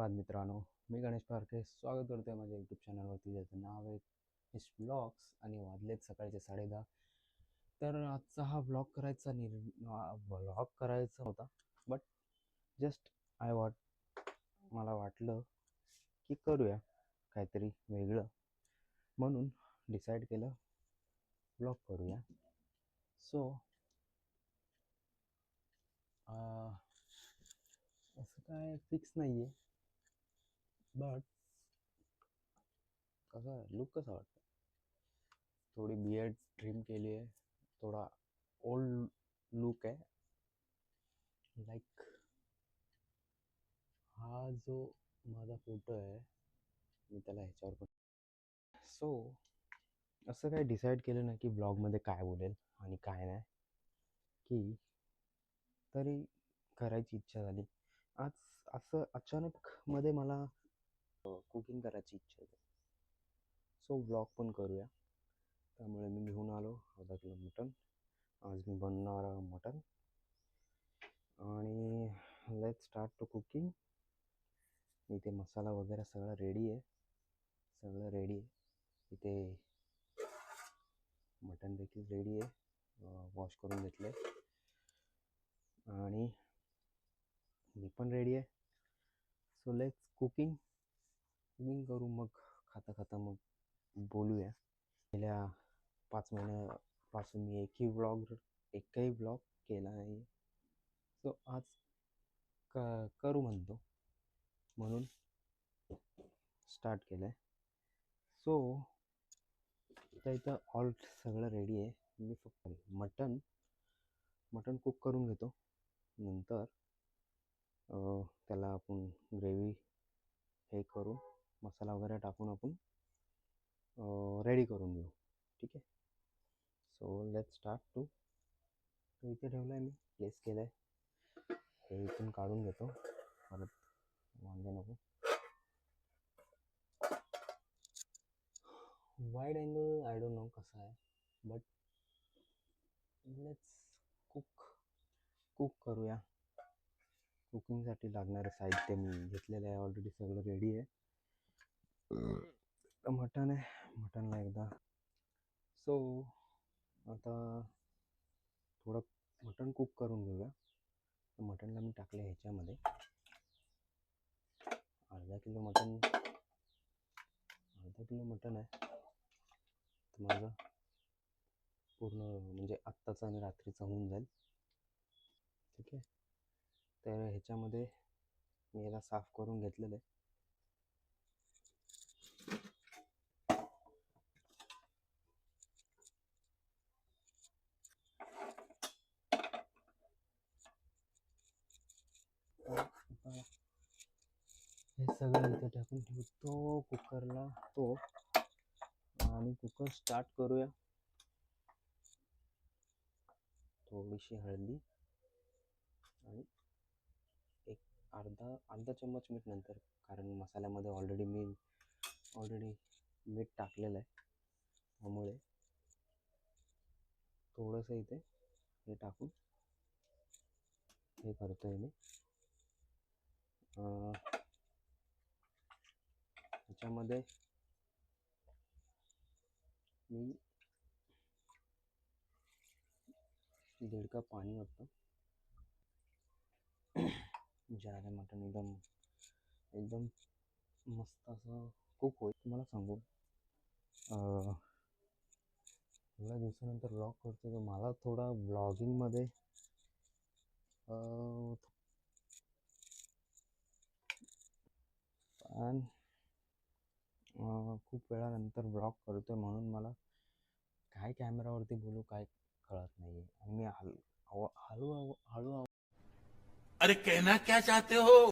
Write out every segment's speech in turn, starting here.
सुप्रभात मित्रांनो, मी गणेश पारखे स्वागत करतो आहे माझ्या यूट्यूब चॅनलवरती, ज्याचं नाव आहे इस ब्लॉग्स आणि वाजलेत सकाळचे 10:30. तर आजचा हा ब्लॉग करायचा होता, बट जस्ट आय वॉट मला वाटलं की करूया काहीतरी वेगळं, म्हणून डिसाईड केलं ब्लॉग करूया. सो असं काय फिक्स नाही आहे, बट लुक कसा वाटतं, थोडी बियर्ड ट्रिम केली आहे, थोडा ओल्ड लुक आहे. लाईक हा जो माझा फोटो आहे, मी त्याला ह्याच्यावर पण सो असं काही डिसाईड केलं नाही की ब्लॉगमध्ये काय बोलेल आणि काय नाही, की तरी करायची इच्छा झाली आज. असं अचानक मध्ये मला कुकिंग करायची इच्छा होती, सो ब्लॉग पण करूया. त्यामुळे मी घेऊन आलो अर्धा किलो मटन. आज मी बनवणार मटन आणि लेट स्टार्ट टू कुकिंग. इथे मसाला वगैरे सगळं रेडी आहे. इथे मटन देखील रेडी आहे, वॉश करून घेतलं आणि मी पण रेडी आहे. सो लेट्स कुकिंग करू, मग खाता खाता मग बोलूया. गेल्या 5 महिन्यापासून मी एकही ब्लॉग केला नाही, सो आज करू म्हणतो, म्हणून स्टार्ट केलं आहे. सो तर इथं सगळं रेडी आहे. मी फक्त मटन कुक करून घेतो, नंतर त्याला आपण ग्रेव्ही हे करून मसाला वगैरे टाकून आपण रेडी करून घेऊ. ठीक आहे, सो लेट स्टार्ट टू. इथे ठेवलं आहे, मी प्लेस केलं आहे. हे इथून काढून घेतो, परत वांदे नको. Wide angle I don't know कसा आहे, बट लेट्स कुक करूया. कुकिंगसाठी लागणारे साहित्य मी घेतलेलं आहे, ऑलरेडी सगळं रेडी आहे. मटन आहे, मटनला एकदा सो आता थोडं मटन कुक करून घेऊया. मटनला मी टाकले ह्याच्यामध्ये अर्धा किलो मटन आहे. तर माझं पूर्ण म्हणजे आत्ताचा आणि रात्रीचा होऊन जाईल. ठीक आहे, तर ह्याच्यामध्ये मी याला साफ करून घेतलेलं आहे. हे सगळं इथे टाकून ठेवतो कुकरला आणि कुकर स्टार्ट करूया. थोडीशी हळदी आणि एक अर्धा चम्मच मीठ नंतर, कारण मसाल्यामध्ये ऑलरेडी मीठ टाकलेलं आहे, त्यामुळे थोडंसं इथे हे टाकून हे करतोय मी. ह्याच्यामध्ये मी 1.5 कप पाणी वाटतं, ज्याने मटण एकदम मस्त असं कुक होईल. तुम्हाला सांगू, एवढ्या दिवसानंतर ब्लॉग करतो, तर मला थोडा ब्लॉगिंगमध्ये पण खूप वेळानंतर ब्लॉग करतोय, म्हणून मला काय कॅमेरावरती बोलू काय कळत नाही आहे. आणि मी हळू अरे कहना क्या चाहते हो?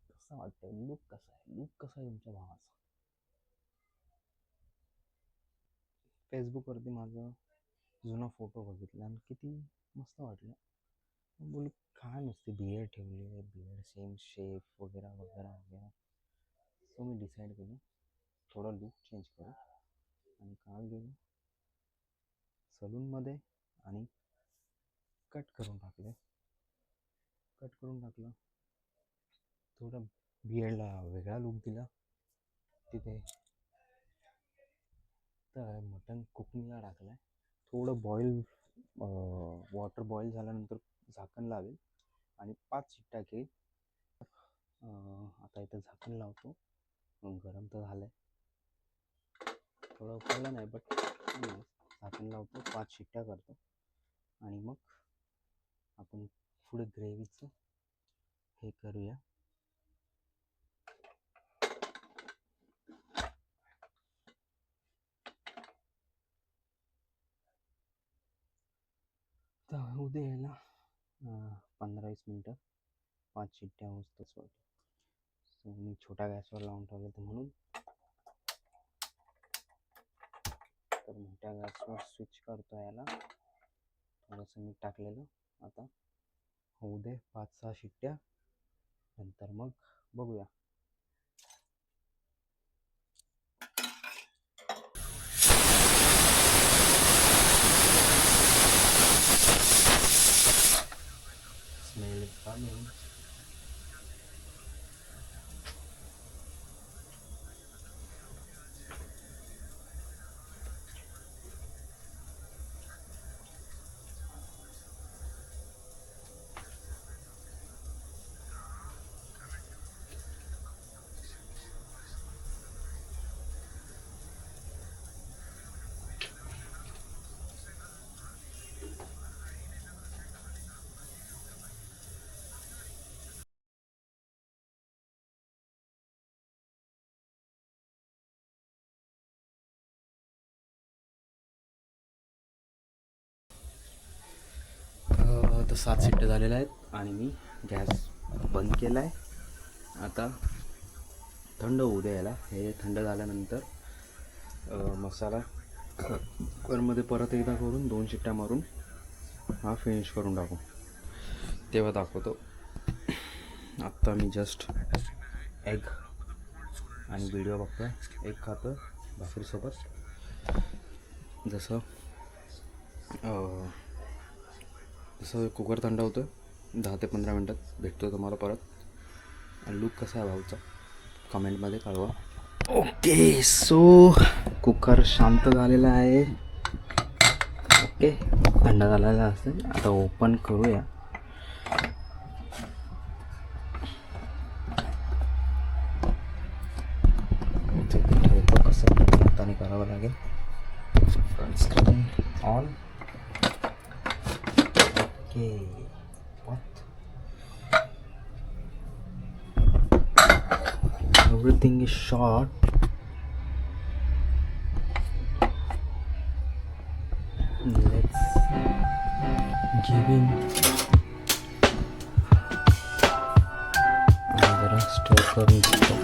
कसं वाटतं, लुक कसा आहे तुमच्या भावाचा? फेसबुकवरती माझा जुना फोटो बघितला आणि किती मस्त वाटलं. बोलू काय नुसते बियर्ड ठेवली आहे, बियर्ड सेम शेप वगैरे. सो मी डिसाईड केलं थोडा लुक चेंज करू आणि काल गेलो सलूनमध्ये आणि कट करून टाकले. कट करून टाकलं. थोडं बियर्डला वेगळा लुक दिला तिथे. तर मटण कुकिंगला टाकलं आहे. थोडं बॉईल वॉटर बॉईल झाल्यानंतर झाकण लावेल आणि 5 शिट्ट्या घेईल. आता इथं झाकण लावतो. गरम तर झालं आहे, थोडं उकळलं नाही बट झाकण लावतो, 5 शिट्ट्या करतो आणि मग आपण पुढे ग्रेव्हीचं हे करूया. तर होऊ दे याला 15-20 मिनटं, 5 शिट्ट्या होतच वाटतं. सो मी छोट्या गॅसवर लावून ठेवलं तर म्हणून. तर मोठ्या गॅसवर स्विच करतो याला. थोडंसं मीठ टाकलेलं. आता होऊ दे 5-6 शिट्ट्या, नंतर मग बघूया. Smell coming. तर 7 शिट्ट्या झालेल्या आहेत आणि मी गॅस बंद केला आहे. आता थंड होऊ द्या याला. हे थंड झाल्यानंतर मसाला कुकरमध्ये परत एकदा करून 2 शिट्ट्या मारून हा फिनिश करून टाकू, तेव्हा दाखवतो. आत्ता मी जस्ट एग आणि व्हिडिओ बघतो आहे. एग खातो भाकरीसोबत. जसं कुकर थंड होतं 10 ते 15 मिनटात भेटतो तुम्हाला परत. आणि लूक कसा आहे भाऊचा कमेंटमध्ये कळवा. ओके, सो कुकर शांत झालेला आहे. ओके, थंड झालेला असेल. आता ओपन करूया. ठेवतो कसं हाताने करावं लागेल. Front screen on. Okay, everything is short. Let's give in. जरा स्टर करून घेतो.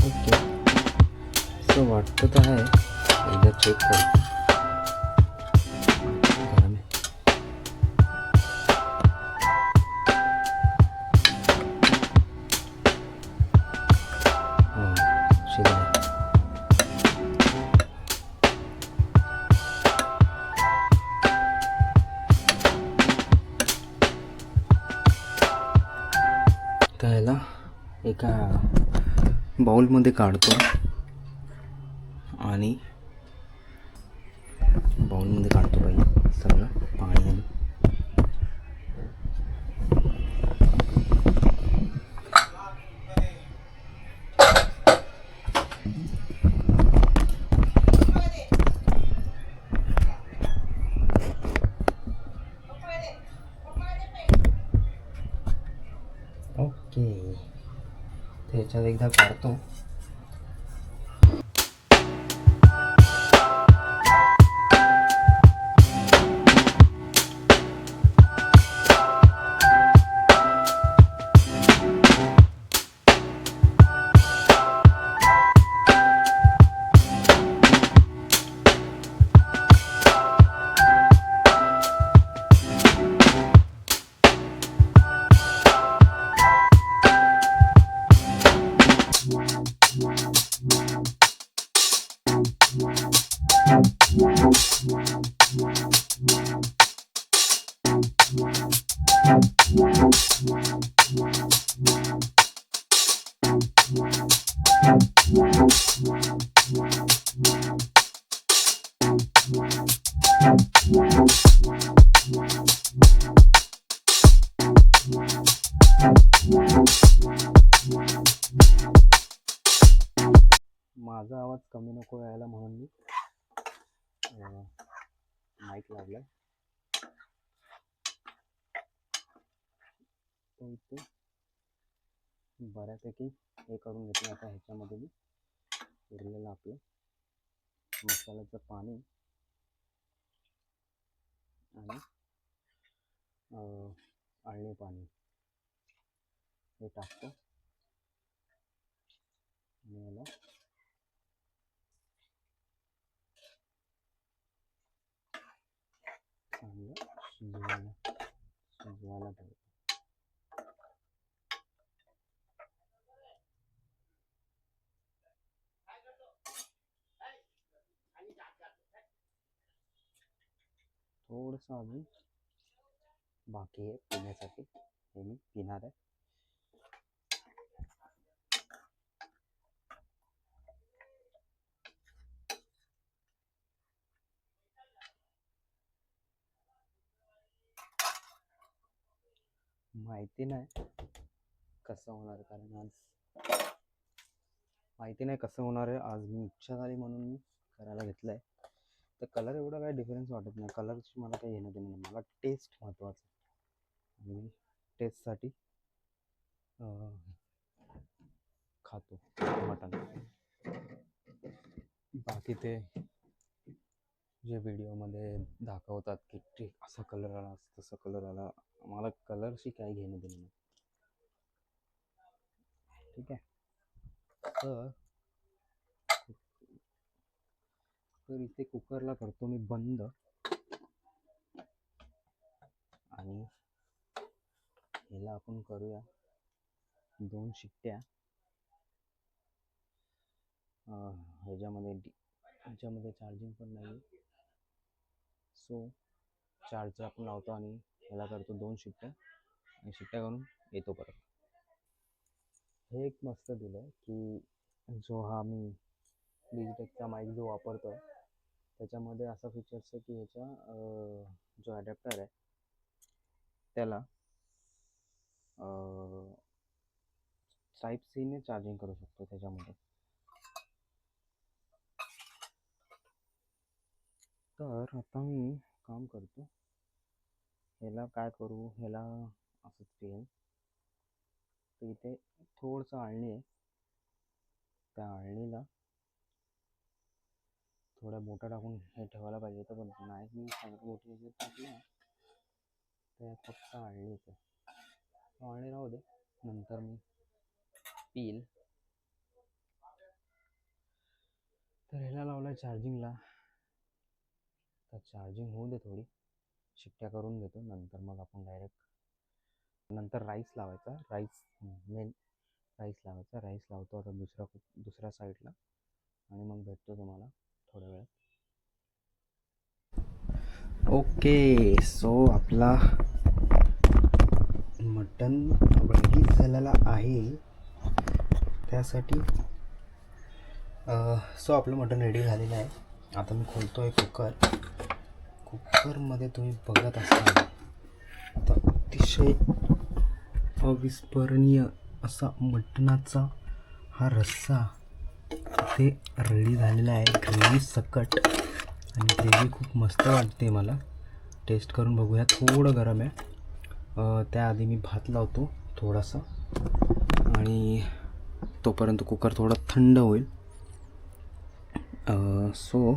ओके, सो वाटतं तर आहे. एकदा चेक करू. त्याला एका बाउलमध्ये काढतो आणि बाउलमध्ये काढतो पहिले सगळं पाणी आणि ओके. त्याच्यात एकदा काढतो. माझा आवाज कमी नको यायला म्हणून मी माईक लावलाय. तो इथे बऱ्यापैकी हे करून घेतलं. आता ह्याच्यामध्ये मी उरलेलं आपलं मसाल्याचं पाणी आणि आळणी पाणी हे टाकतो आणि याला चांगलं शिजवायला ठेवतो. थोडंसं अजून बाकी आहे पिण्यासाठी, हे मी पिणार आहे. माहिती नाही कसं होणार आहे, कारण आज माहिती नाही कसं होणार आहे. आज मी इच्छा झाली म्हणून मी करायला घेतलं आहे. तर कलर एवढा काही डिफरन्स वाटत नाही. कलरची मला काही घेणं देणं नाही. मला टेस्ट महत्त्वाचं आहे आणि टेस्टसाठी खातो मटण. बाकी ते जे व्हिडिओमध्ये दाखवतात की ते असा कलर आला तसा कलर आला, मला कलरशी काही घेणं देणं नाही. ठीक आहे. तर इथे कुकरला करतो मी बंद आणि ह्याला आपण करूया 2 शिट्ट्या. ह्याच्यामध्ये चार्जिंग पण नाही, सो चार्जर आपण लावतो आणि ह्याला करतो 2 शिट्ट्या आणि शिट्ट्या करून येतो परत. हे एक मस्त दिलं आहे की जो हा मी डिजिटेकचा माईक जो वापरतो त्याच्यामध्ये असा फीचर्स आहे की ह्याचा जो ॲडॅप्टर आहे त्याला टाईप सीने चार्जिंग करू शकतो त्याच्यामध्ये. तर आता मी काम करतो, ह्याला काय करू, ह्याला असंच ठेवेन. तर इथे थोडंसं आळणी आहे, त्या आळणीला थोड्या मोठा टाकून हे ठेवायला पाहिजे होतं, पण नाही मी सगळं मोठी ह्याच्यात टाकलं तर फक्त आळणीच आहे. आळणी राहू दे, नंतर मी पिल. तर ह्याला लावलं चार्जिंगला, तर चार्जिंग होऊ दे, थोडी शिट्ट्या करून घेतो, नंतर मग आपण डायरेक्ट नंतर राईस लावायचा. मेन राईस लावायचा. राईस लावतो आता दुसऱ्या साईडला आणि मग भेटतो तुम्हाला थोड्या वेळात. ओके, सो आपला मटण रेडी झालेला आहे. त्यासाठी सो आपलं मटण रेडी झालेलं आहे. आता मी खोलतो आहे कुकरमध्ये तुम्ही बघत असाल तर अतिशय अविस्मरणीय असा मटणाचा हा रस्सा ते रेडी झालेला आहे. ग्रेव्ही सकट आणि ग्रेव्ही खूप मस्त वाटते मला. टेस्ट करून बघूया. थोडं गरम आहे. त्याआधी मी भात लावतो थोडासा आणि तोपर्यंत कुकर थोडा थंड होईल. सो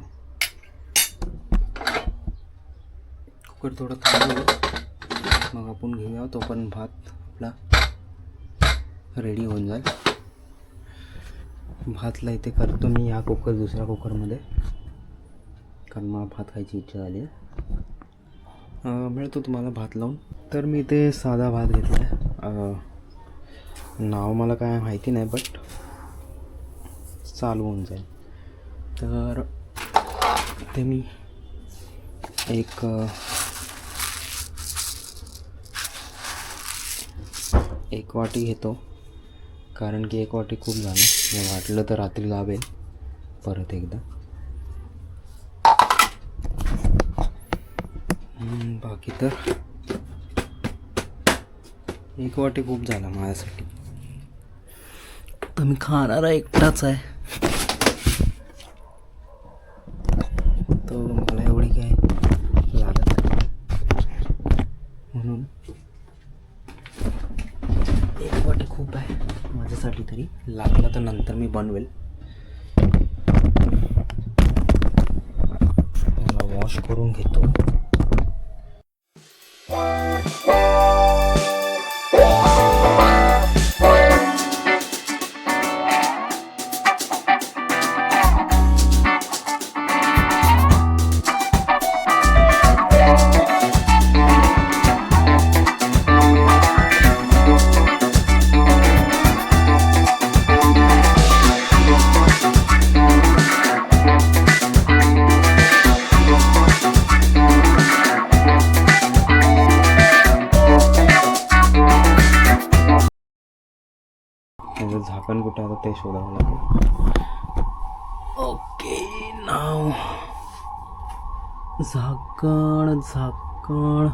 कुकर थोडं थंड होईल, मग आपण घेऊया. तोपर्यंत भात आपला रेडी होऊन जाईल. भातला इथे करतो मी या दुसऱ्या कुकरमध्ये, कारण मला भात खायची इच्छा झाली आहे. मिळतो तुम्हाला भात लावून. तर मी इथे साधा भात घेतला आहे. नाव मला काय माहिती नाही, बट चालू होऊन जाईल. तर ते मी एक वाटी घेतो, कारण की 1 वाटी खूप झाली. मला वाटलं तर रात्री लावेल, परत एकदा. बाकी तर एक वाटी खूप झाला माझ्यासाठी. तर मी खाणारा एकटाच आहे, तर मला एवढी काय लागत नाही, म्हणून एक वाटी खूप आहे माझ्यासाठी. तरी लागलं तर नंतर मी बनवेल. मला वॉश करून घेतो. त्याचं झाकण कुठं आता ते शोधावं लागेल. ओके, नाव झाकण झाकण.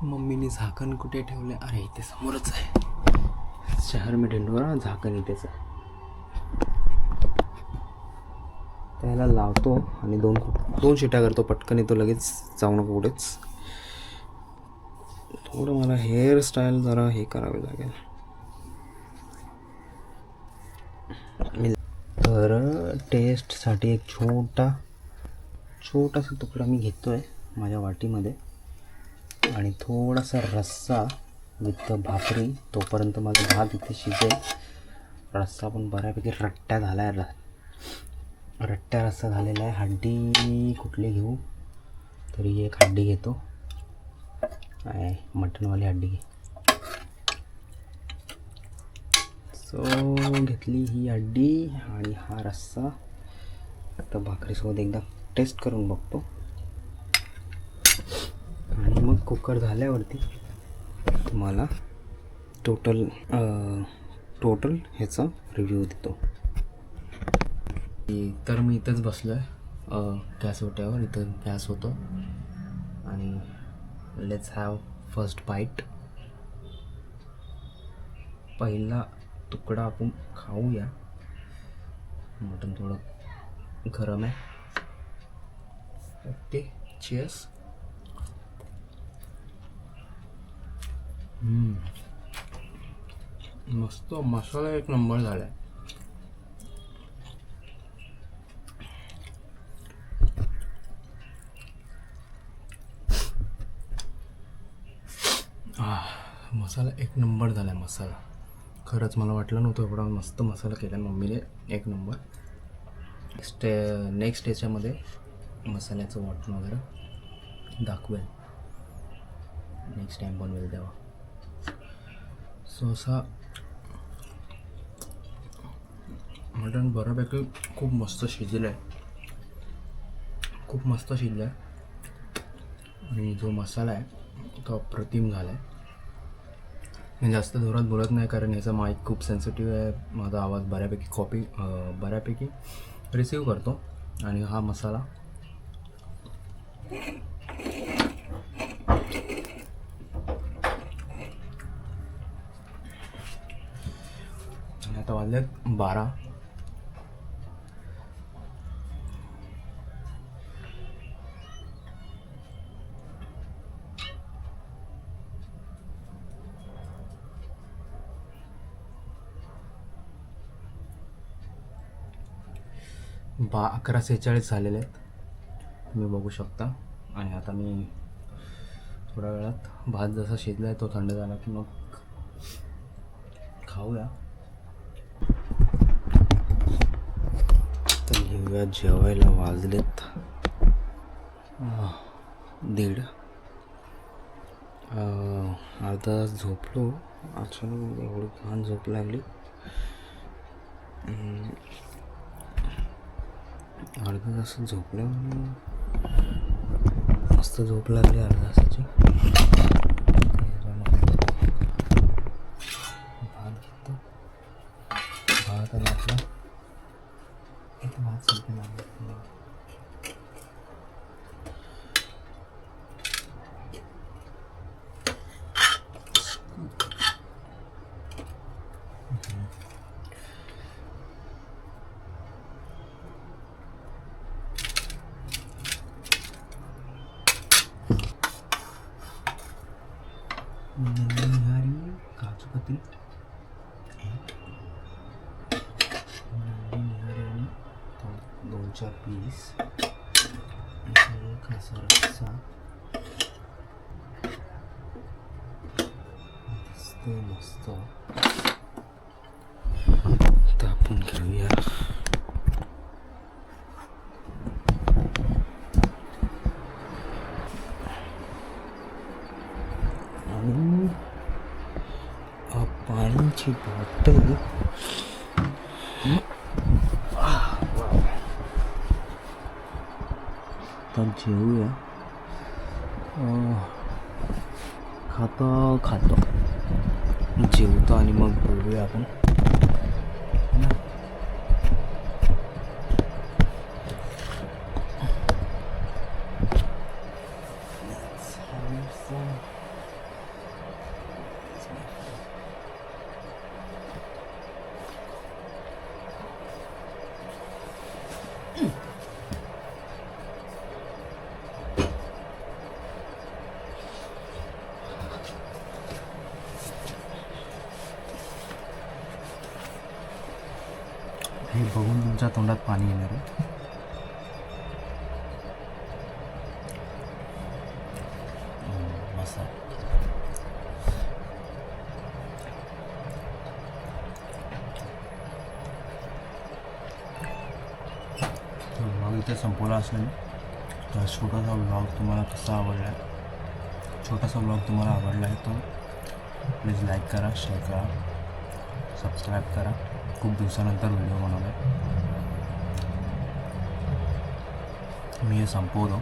मम्मीने झाकण कुठे ठेवले? अरे इथे समोरच आहे. शहर में ढिंडोरा, झाकण इथेच आहे. त्याला लावतो आणि दोन शिट्या करतो, पटकन येतो लगेच. जाऊ नको कुठेच. थोडं मला हेअरस्टाईल जरा हे करावे लागेल. तर टेस्टसाठी एक छोटासा तुकडा मी घेतो आहे माझ्या वाटीमध्ये, आणि थोडासा रस्सा विथ भाकरी. तोपर्यंत माझा भात इथे शिजेल. रस्सा पण बऱ्यापैकी रट्ट्या झाला आहे, रट्ट्या रस्सा झालेला आहे. हड्डी कुठली घेऊ? तरी एक हड्डी घेतो. काय मटनवाली हड्डी घे. सो घेतली ही हड्डी आणि हा रस्सा. आता भाकरीसोबत एकदा टेस्ट करून बघतो, आणि मग कुकर झाल्यावरती तुम्हाला टोटल ह्याचा रिव्ह्यू देतो. तर मी इथंच बसलो आहे गॅस ओट्यावर. इथं गॅस होतो, आणि लेट्स हॅव फर्स्ट बाईट. पहिला तुकडा आपण खाऊया. मटण थोडं गरम आहे. Okay, cheers. मस्त मसाला एक नंबर झाला आहे. मसाला एक नंबर झाला आहे. मसाला खरंच मला वाटलं नव्हतं एवढा मस्त मसाला केला मम्मीने. एक नंबर. नेक्स्ट याच्यामध्ये मसाल्याचं वाटण वगैरे दाखवेल, नेक्स्ट टाईम बनवेल तेव्हा. सो असा मटण बऱ्यापैकी खूप मस्त शिजलं आहे, खूप मस्त शिजलं आहे. आणि जो मसाला आहे तो अप्रतिम झाला आहे. मी जास्त जोरात बोलत नाही, कारण याचा माईक खूप सेन्सिटिव्ह आहे. माझा आवाज बऱ्यापैकी रिसीव करतो. आणि हा मसाला आणि आता वाजलेत 12. बा 11:46 झालेले आहेत, तुम्ही बघू शकता. आणि आता मी थोड्या वेळात भात जसा शिजला आहे तो थंड झाला की मग खाऊया. तर घेऊया जेवायला. वाजलेत 1:30. अर्धा तास झोपलो. अचानक एवढी घाण झोप लागली. अर्धा तास झोपल्या, मस्त झोप लागली अर्धा तासाची. काजूकतरी, आणि 2-4 पीस, एक असा रस्सा मस्त. तर आपण घेऊया आणि पाण्याची बॉटल. तर जेवूया. खातो जेवतो आणि मग बोलूया आपण. हे बघून तुमच्या तोंडात पाणी येणार आहे. मस्त. व्लॉग इथे संपवला असेल. तर छोटासा व्लॉग तुम्हाला कसा आवडला आहे, छोटासा व्लॉग तुम्हाला आवडला आहे तो प्लीज लाईक करा, शेअर करा, सबस्क्राईब करा. खूप दिवसानंतर व्हिडिओ बनवला आहे. मी हे संपवतो.